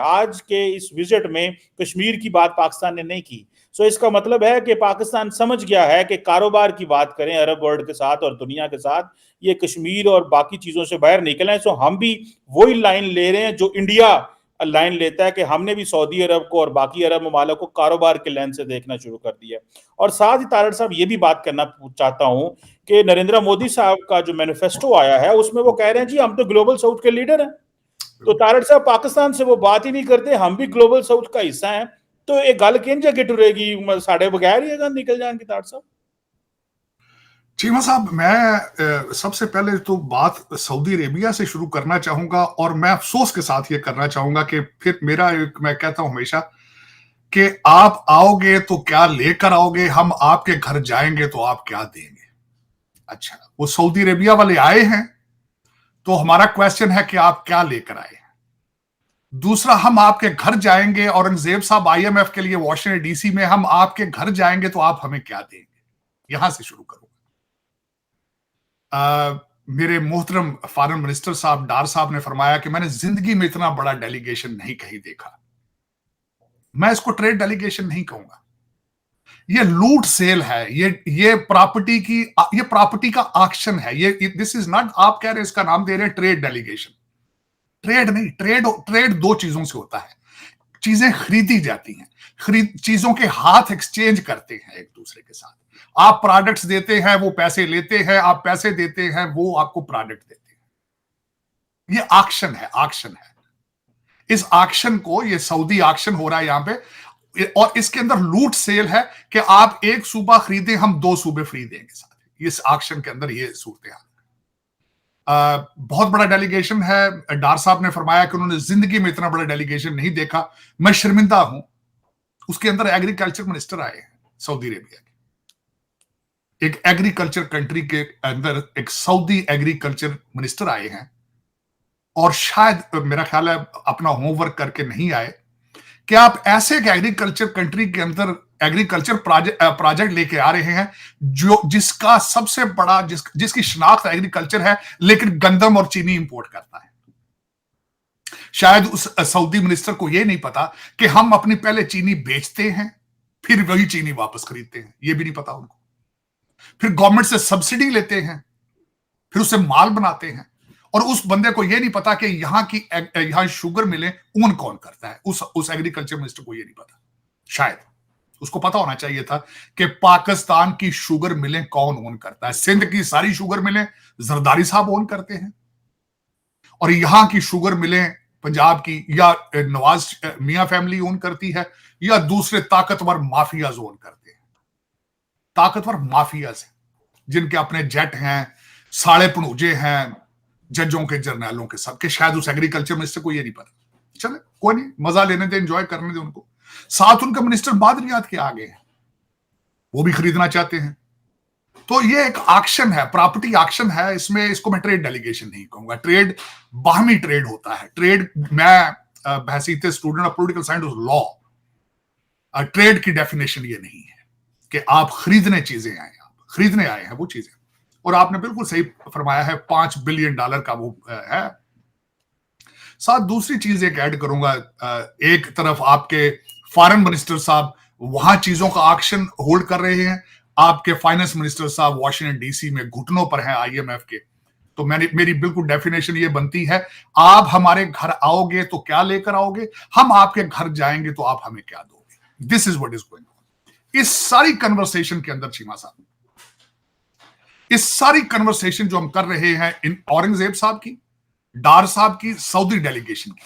आज के इस विजिट में कश्मीर की बात पाकिस्तान ने नहीं की। सो इसका मतलब है कि पाकिस्तान समझ गया है कि कारोबार की बात करें अरब वर्ल्ड के साथ और दुनिया के साथ, ये कश्मीर और बाकी चीजों से बाहर निकले। सो हम भी वही लाइन ले रहे हैं जो इंडिया लाइन लेता है कि हमने भी सऊदी अरब को और बाकी अरब ममालिक को कारोबार के लेंस से देखना शुरू कर दिया। और साथ ही तारड़ साहब ये भी बात करना चाहता हूं कि नरेंद्र मोदी साहब का जो मैनिफेस्टो आया है उसमें वो कह रहे हैं जी हम तो ग्लोबल साउथ के लीडर हैं। तो तारड़ साहब पाकिस्तान से वो बात ही नहीं करते, हम भी ग्लोबल साउथ का हिस्सा हैं। तो एक गल किन जगह टुरेगी साढ़े बगैर ही अगर निकल जाएंगे तारड़ साहब। चीमा साहब, मैं सबसे पहले तो बात सऊदी अरेबिया से शुरू करना चाहूंगा, और मैं अफसोस के साथ ये करना चाहूंगा कि फिर मैं कहता हूं हमेशा कि आप आओगे तो क्या लेकर आओगे, हम आपके घर जाएंगे तो आप क्या देंगे। अच्छा, वो सऊदी अरेबिया वाले आए हैं तो हमारा क्वेश्चन है कि आप क्या लेकर आए हैं। दूसरा, हम आपके घर जाएंगे, औरंगजेब साहब आईएमएफ के लिए वॉशिंगटन डीसी में, हम आपके घर जाएंगे तो आप हमें क्या देंगे। यहां से शुरू करूंगा। मेरे मोहतरम फॉरेन मिनिस्टर साहब डार साहब ने फरमाया कि मैंने जिंदगी में इतना बड़ा डेलीगेशन नहीं कहीं देखा। मैं इसको ट्रेड डेलीगेशन नहीं कहूंगा, ये लूट सेल है, ये प्रॉपर्टी का ऑक्शन है। ये दिस इज नॉट, आप कह रहे हैं इसका नाम दे रहे हैं ट्रेड डेलीगेशन। ट्रेड नहीं, ट्रेड दो चीजों से होता है। चीजें खरीदी जाती हैं, चीजों के हाथ एक्सचेंज करते हैं एक दूसरे के साथ। आप प्रोडक्ट्स देते हैं, वो पैसे लेते हैं, आप पैसे देते हैं, वो आपको प्रोडक्ट देते हैं। ये ऑक्शन है। इस ऑक्शन को, ये सऊदी ऑक्शन हो रहा है यहां पे, और इसके अंदर लूट सेल है कि आप एक सूबा खरीदें, हम दो सूबे फ्री देंगे साथ। इस ऑक्शन के अंदर ये सूरत हाल। बहुत बड़ा डेलीगेशन है। डार साहब ने फरमाया कि उन्होंने जिंदगी में इतना बड़ा डेलीगेशन नहीं देखा। मैं शर्मिंदा हूं। उसके अंदर एग्रीकल्चर मिनिस्टर आए हैं सऊदी अरेबिया के। एक एग्रीकल्चर कंट्री के अंदर एक सऊदी एग्रीकल्चर मिनिस्टर आए हैं, और शायद मेरा ख्याल है अपना होमवर्क करके नहीं आए कि आप ऐसे एक एग्रीकल्चर कंट्री के अंदर एग्रीकल्चर प्रोजेक्ट लेके आ रहे हैं जिसका सबसे बड़ा जिसकी शनाख्त एग्रीकल्चर है, लेकिन गंदम और चीनी इंपोर्ट करता है। शायद उस सऊदी मिनिस्टर को यह नहीं पता कि हम अपनी पहले चीनी बेचते हैं, फिर वही चीनी वापस खरीदते हैं। यह भी नहीं पता उनको। फिर गवर्नमेंट से सब्सिडी लेते हैं, फिर उससे माल बनाते हैं, और उस बंदे को यह नहीं पता कि यहां शुगर मिले ऊन कौन करता है। उस एग्रीकल्चर मिनिस्टर को यह नहीं पता। शायद उसको पता होना चाहिए था कि पाकिस्तान की शुगर मिलें कौन ओन करता है। सिंध की सारी शुगर मिलें जरदारी साहब ओन करते हैं, और यहां की शुगर मिलें पंजाब की या नवाज मियां फैमिली ओन करती है, या दूसरे ताकतवर माफियाज ओन करते हैं। ताकतवर माफियाज जिनके अपने जेट हैं, साड़े पनूजे हैं जजों के, जर्नैलों के सब के। शायद उस एग्रीकल्चर मिनिस्टर को यह नहीं पता। चले कोई नहीं, मजा लेने दे, एंजॉय करने दे उनको। साथ उनका मिनिस्टर बादरियात के आगे हैं, वो भी खरीदना चाहते हैं। तो ये एक ऑक्शन है, प्रॉपर्टी ऑक्शन है। इसको मैं ट्रेड डेलीगेशन नहीं कहूंगा। ट्रेड बाहमी ट्रेड होता है। ट्रेड, मैं बहसीत student of political science law, trade की डेफिनेशन ये नहीं है कि आप खरीदने चीजें आए, आप खरीदने आए हैं वो चीजें। और आपने बिल्कुल सही फरमाया है, $5 बिलियन का वो है। साथ दूसरी चीज एक ऐड करूंगा, एक तरफ आपके फॉरेन मिनिस्टर साहब वहां चीजों का ऑक्शन होल्ड कर रहे हैं, आपके फाइनेंस मिनिस्टर साहब वॉशिंगटन डीसी में घुटनों पर हैं आईएमएफ के। तो मेरी बिल्कुल डेफिनेशन ये बनती है, आप हमारे घर आओगे तो क्या लेकर आओगे, हम आपके घर जाएंगे तो आप हमें क्या दोगे। This is what is going on. इस सारी कन्वर्सेशन के अंदर चीमा साहब, इस सारी कन्वर्सेशन जो हम कर रहे हैं इन औरंगजेब साहब की, डार साहब की, सऊदी डेलीगेशन की,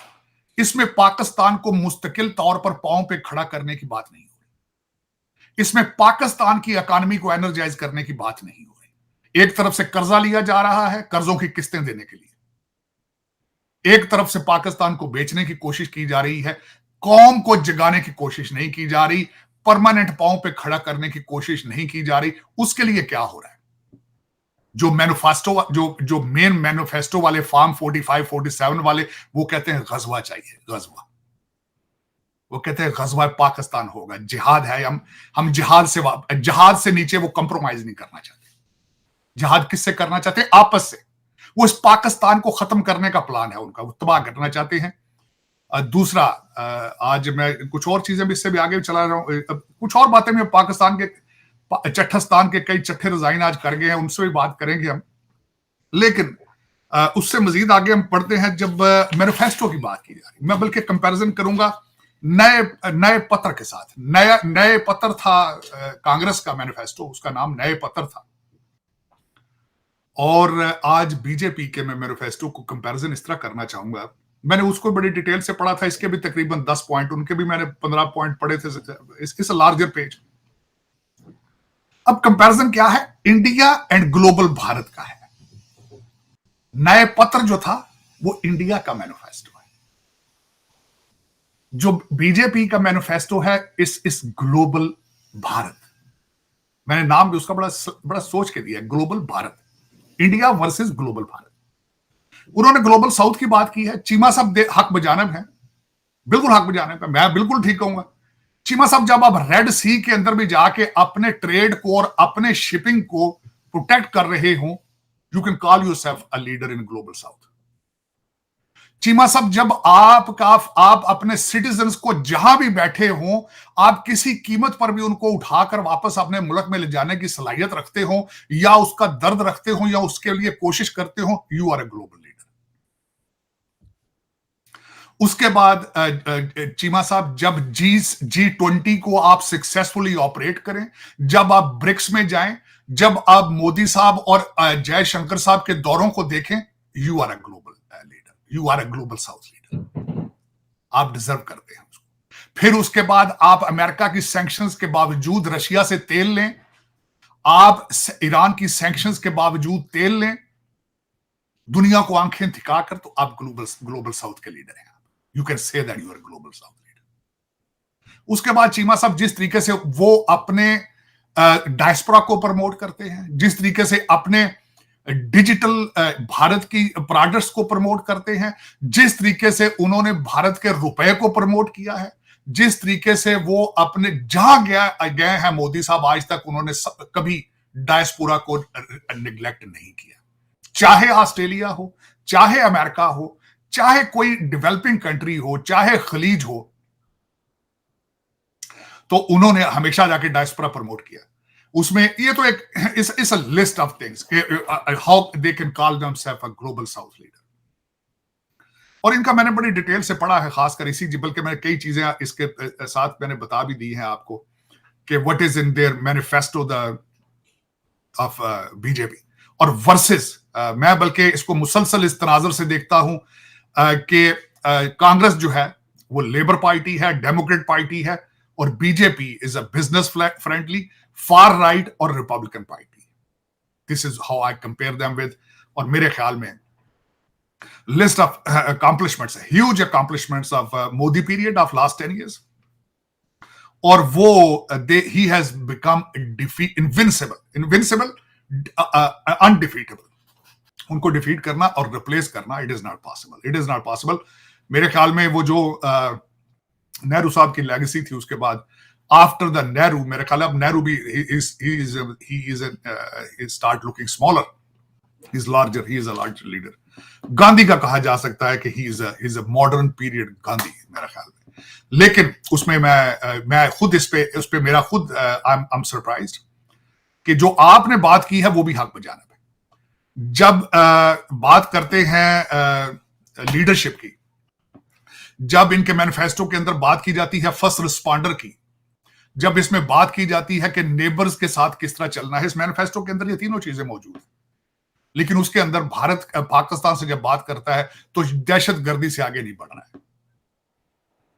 इसमें पाकिस्तान को मुस्तकिल तौर पर पांव पे खड़ा करने की बात नहीं हो रही। इसमें पाकिस्तान की इकोनॉमी को एनर्जाइज करने की बात नहीं हो रही। एक तरफ से कर्जा लिया जा रहा है, कर्जों की किस्तें देने के लिए। एक तरफ से पाकिस्तान को बेचने की कोशिश की जा रही है, कौम को जगाने की कोशिश नहीं की जा रही, परमानेंट पांव पे खड़ा करने की कोशिश नहीं की जा रही। उसके लिए क्या हो रहा है, जो मैनिफेस्टो, जो मेन मैनिफेस्टो वाले फार्म 45, 47 वाले, वो कहते हैं गजवा चाहिए, गजवा। वो कहते हैं गजवा पाकिस्तान होगा, जिहाद है, हम जिहाद से नीचे वो कंप्रोमाइज नहीं करना चाहते। जिहाद किससे करना चाहते हैं? आपस से। वो इस पाकिस्तान को खत्म करने का प्लान है उनका, वो तबाह करना चाहते हैं। दूसरा, आज मैं कुछ और चीजें भी इससे भी आगे चला रहा हूं, कुछ और बातें भी पाकिस्तान के चट्ठस्तान के कई चट्ठे रिजाइन आज कर गए हैं, उनसे भी बात करेंगे हम। लेकिन उससे मजीद आगे हम पढ़ते हैं, जब मैनिफेस्टो की बात की जा रही, मैं बल्कि कंपैरिजन करूंगा नए पत्र के साथ। नए पत्र था कांग्रेस का मैनिफेस्टो, उसका नाम नए पत्र था। और आज बीजेपी के मैं मैनिफेस्टो को कंपैरिजन इस तरह करना चाहूंगा। मैंने उसको बड़ी डिटेल से पढ़ा था, इसके भी तकरीबन 10 पॉइंट, उनके भी मैंने 15 पॉइंट पढ़े थे, इस लार्जर पेज। अब कंपैरिजन क्या है? इंडिया एंड ग्लोबल भारत का है। नए पत्र जो था वो इंडिया का मैनिफेस्टो है, जो बीजेपी का मैनिफेस्टो है इस ग्लोबल भारत। मैंने नाम भी उसका बड़ा सोच के दिया, global Bharat, India versus global Bharat. उन्होंने ग्लोबल साउथ की बात की है। चीमा साहब हक बजानब है, बिल्कुल हक बजानब है, मैं बिल्कुल ठीक कहूंगा। चीमा साहब, जब आप रेड सी के अंदर भी जाके अपने ट्रेड को और अपने शिपिंग को प्रोटेक्ट कर रहे हो, you can call yourself a leader in global south. Cheema साहब, जब आप अपने सिटीजन्स को जहां भी बैठे हो, आप किसी कीमत पर भी उनको उठाकर वापस अपने मुल्क में ले जाने की सलाहियत रखते हो, या उसका दर्द रखते हो, या उसके लिए कोशिश करते हो, you are a global leader. उसके बाद चीमा साहब, जब G20 को आप सक्सेसफुली ऑपरेट करें, जब आप ब्रिक्स में जाएं, जब आप मोदी साहब और जयशंकर साहब के दौरों को देखें, you are a global leader, you are a global south leader. आप डिजर्व करते हैं उसको। फिर उसके बाद आप अमेरिका की सैंक्शंस के बावजूद रशिया से तेल लें, आप ईरान की सैंक्शंस के बावजूद तेल लें, दुनिया को आंखें दिखाकर, तो आप ग्लोबल साउथ के लीडर हैं। You can say that you are global south leader. उसके बाद चीमा साहब, जिस तरीके से वो अपने डायस्पोरा को प्रमोट करते हैं, जिस तरीके से अपने डिजिटल भारत की प्रोडक्ट्स को प्रमोट करते हैं, जिस तरीके से उन्होंने भारत के रुपए को प्रमोट किया है, जिस तरीके से वो अपने जहां गए हैं मोदी साहब, आज तक उन्होंने कभी डायस्पोरा को निग्लेक्ट नहीं किया। चाहे ऑस्ट्रेलिया हो, चाहे अमेरिका हो, चाहे कोई डेवलपिंग कंट्री हो, चाहे खलीज हो, तो उन्होंने हमेशा जाके डायस्पोरा प्रमोट किया। उसमें ये तो एक इस a list of things how they can call themselves a global south leader. और इनका मैंने बड़ी डिटेल से पढ़ा है, खासकर इसी, बल्कि मैंने कई चीजें इसके साथ मैंने बता भी दी हैं आपको कि what is in their manifesto of BJP और वर्सेस। मैं बल्कि इसको मुसलसल इस तनाजर से देखता हूं कि कांग्रेस जो है वो लेबर पार्टी है, डेमोक्रेट पार्टी है, और BJP is a business friendly, far right और Republican Party. This is how I compare them with. और मेरे ख्याल में list of accomplishments, huge accomplishments of Modi period of last 10 years, और वो ही हैज बिकम इनविंसिबल, अनडिफीटेबल। उनको डिफीट करना और रिप्लेस करना, it is not possible, it is not possible. मेरे ख्याल में वो जो नेहरू साहब की लेगेसी थी, उसके बाद आफ्टर द नेहरू, मेरे ख्याल अब नेहरू भी start looking smaller, he is larger, he is a larger leader. Gandhi का कहा जा सकता है कि he is a modern period Gandhi, मेरे ख्याल में। लेकिन उसमें मैं खुद उस पे मेरा खुद आई एम सरप्राइज्ड कि जो आपने बात की है वो भी हक बजाना है। जब बात करते हैं लीडरशिप की, जब इनके मैनिफेस्टो के अंदर बात की जाती है फर्स्ट रिस्पॉन्डर की, जब इसमें बात की जाती है कि नेबर्स के साथ किस तरह चलना है, इस मैनिफेस्टो के अंदर ये तीनों चीजें मौजूद हैं। लेकिन उसके अंदर भारत पाकिस्तान से जब बात करता है तो दहशतगर्दी से आगे नहीं बढ़ना है।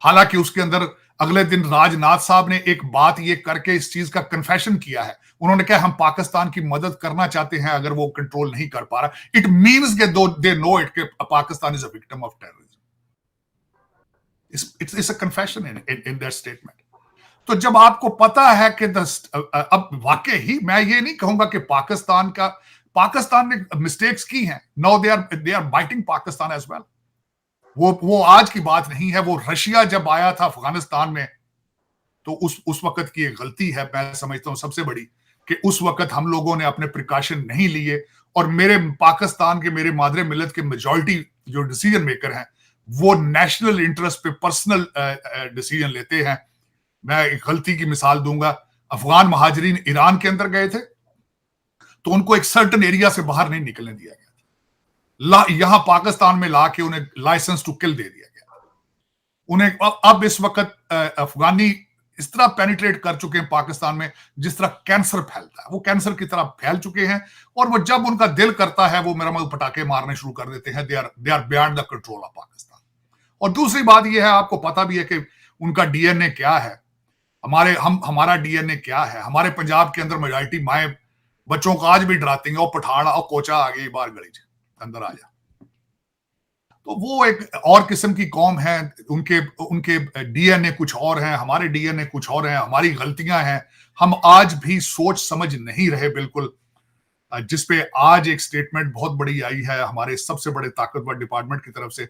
हालांकि उसके अंदर अगले दिन राजनाथ साहब ने एक बात ये करके इस चीज का कन्फेशन किया है। उन्होंने कहा हम पाकिस्तान की मदद करना चाहते हैं अगर वो कंट्रोल नहीं कर पा रहा। It means they know it कि Pakistan is a victim of terrorism. It's a confession in that statement. तो जब आपको पता है कि अब वाकई ही मैं ये नहीं कहूंगा कि पाकिस्तान ने मिस्टेक्स की हैं, no they are biting Pakistan as well. वो आज की बात नहीं है। वो रशिया जब आया था अफगानिस्तान में, तो उस वक्त की एक गलती है, मैं समझता हूं सबसे बड़ी, कि उस वक्त हम लोगों ने अपने प्रिकॉशन नहीं लिए, और मेरे पाकिस्तान के, मेरे मादरे मिलत के मेजॉरिटी जो डिसीजन मेकर हैं, वो नेशनल इंटरेस्ट पे पर्सनल डिसीजन लेते हैं। मैं एक गलती की मिसाल दूंगा, अफगान महाजरीन ईरान के अंदर गए थे तो उनको एक सर्टन एरिया से बाहर नहीं निकलने दिया गया, यहां पाकिस्तान में लाके उन्हें लाइसेंस टू किल दे दिया गया। उन्हें अब इस वक्त अफगानी इस तरह पेनिट्रेट कर चुके हैं पाकिस्तान में जिस तरह कैंसर फैलता है, वो कैंसर की तरह फैल चुके हैं, और वो जब उनका दिल करता है वो मेरा मतलब पटाखे मारने शुरू कर देते हैं। They are beyond the control of Pakistan. और दूसरी बात यह है, आपको पता भी है कि उनका डीएनए क्या है, हमारा डीएनए क्या है। हमारे पंजाब के अंदर मेजॉरिटी माए बच्चों को आज भी डराती हैं, और पठान और कोचा आ गई बाहर गली अंदर आ जा। तो वो एक और किस्म की कौम है, उनके डीएनए कुछ और हैं, हमारे डीएनए कुछ और हैं, हमारी गलतियां हैं। हम आज भी सोच समझ नहीं रहे बिल्कुल, जिसपे आज एक स्टेटमेंट बहुत बड़ी आई है हमारे सबसे बड़े ताकतवर डिपार्टमेंट की तरफ से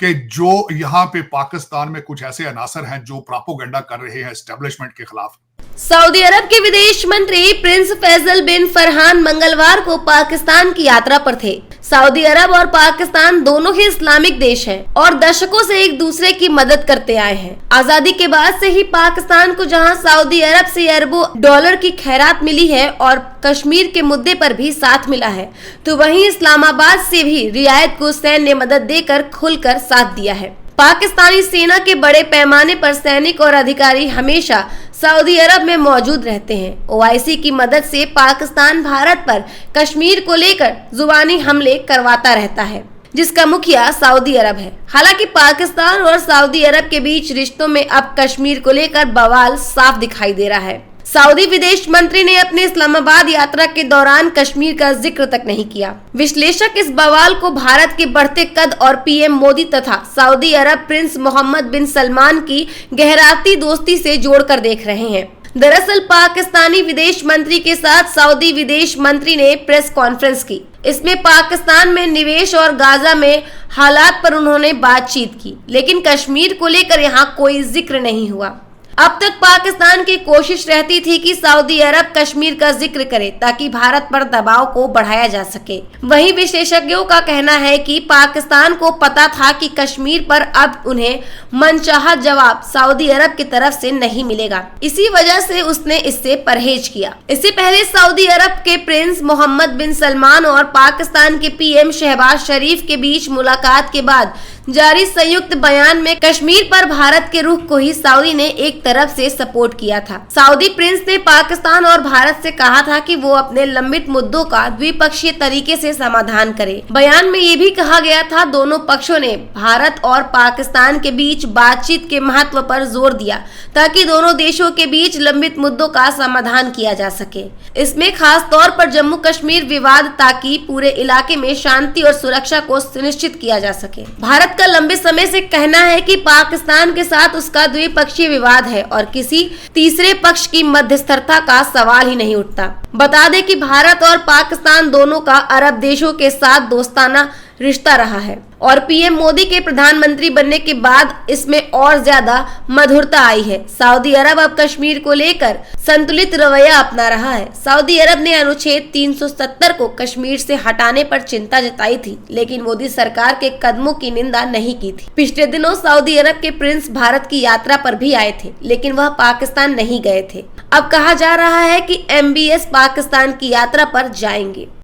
कि जो यहाँ पे पाकिस्तान में कुछ ऐसे अनासर हैं जो प्रोपेगेंडा कर रहे हैं एस्टेब्लिशमेंट के खिलाफ। सऊदी अरब के विदेश मंत्री प्रिंस फैसल बिन फरहान मंगलवार को पाकिस्तान की यात्रा पर थे। सऊदी अरब और पाकिस्तान दोनों ही इस्लामिक देश हैं और दशकों से एक दूसरे की मदद करते आए हैं। आजादी के बाद से ही पाकिस्तान को जहां सऊदी अरब से अरबों डॉलर की खैरात मिली है और कश्मीर के मुद्दे पर भी साथ मिला है, तो वहीं इस्लामाबाद से भी रियायत को सैन्य मदद देकर खुलकर साथ दिया है। पाकिस्तानी सेना के बड़े पैमाने पर सैनिक और अधिकारी हमेशा सऊदी अरब में मौजूद रहते हैं। ओआईसी की मदद से पाकिस्तान भारत पर कश्मीर को लेकर जुबानी हमले करवाता रहता है, जिसका मुखिया सऊदी अरब है। हालांकि पाकिस्तान और सऊदी अरब के बीच रिश्तों में अब कश्मीर को लेकर बवाल साफ दिखाई दे रहा है। सऊदी विदेश मंत्री ने अपने इस्लामाबाद यात्रा के दौरान कश्मीर का जिक्र तक नहीं किया। विश्लेषक इस बवाल को भारत के बढ़ते कद और पीएम मोदी तथा सऊदी अरब प्रिंस मोहम्मद बिन सलमान की गहराती दोस्ती से जोड़कर देख रहे हैं। दरअसल पाकिस्तानी विदेश मंत्री के साथ सऊदी विदेश मंत्री ने प्रेस कॉन्फ्रेंस की। इसमें पाकिस्तान में निवेश और गाजा में हालात पर उन्होंने बातचीत की, लेकिन कश्मीर को लेकर यहाँ कोई जिक्र नहीं हुआ। अब तक पाकिस्तान की कोशिश रहती थी कि सऊदी अरब कश्मीर का जिक्र करे ताकि भारत पर दबाव को बढ़ाया जा सके। वहीं विशेषज्ञों का कहना है कि पाकिस्तान को पता था कि कश्मीर पर अब उन्हें मनचाहा जवाब सऊदी अरब की तरफ से नहीं मिलेगा, इसी वजह से उसने इससे परहेज किया। इससे पहले सऊदी अरब के प्रिंस मोहम्मद बिन सलमान और पाकिस्तान के पीएम शहबाज शरीफ के बीच मुलाकात के बाद जारी संयुक्त बयान में कश्मीर पर भारत के रुख को ही सऊदी ने एक तरफ से सपोर्ट किया था। सऊदी प्रिंस ने पाकिस्तान और भारत से कहा था कि वो अपने लंबित मुद्दों का द्विपक्षीय तरीके से समाधान करे। बयान में ये भी कहा गया था दोनों पक्षों ने भारत और पाकिस्तान के बीच बातचीत के महत्व पर जोर दिया ताकि दोनों देशों के बीच लंबित मुद्दों का समाधान किया जा सके। इसमें खास तौर पर जम्मू कश्मीर विवाद ताकि पूरे इलाके में शांति और सुरक्षा को सुनिश्चित किया जा सके। भारत का लंबे समय से कहना है कि पाकिस्तान के साथ उसका द्विपक्षीय विवाद है और किसी तीसरे पक्ष की मध्यस्थता का सवाल ही नहीं उठता। बता दें कि भारत और पाकिस्तान दोनों का अरब देशों के साथ दोस्ताना रिश्ता रहा है और पीएम मोदी के प्रधानमंत्री बनने के बाद इसमें और ज्यादा मधुरता आई है। सऊदी अरब अब कश्मीर को लेकर संतुलित रवैया अपना रहा है। सऊदी अरब ने अनुच्छेद 370 को कश्मीर से हटाने पर चिंता जताई थी, लेकिन मोदी सरकार के कदमों की निंदा नहीं की थी। पिछले दिनों सऊदी अरब के प्रिंस भारत की यात्रा पर भी आए थे, लेकिन वह पाकिस्तान नहीं गए थे। अब कहा जा रहा है कि MBS पाकिस्तान की यात्रा पर जाएंगे।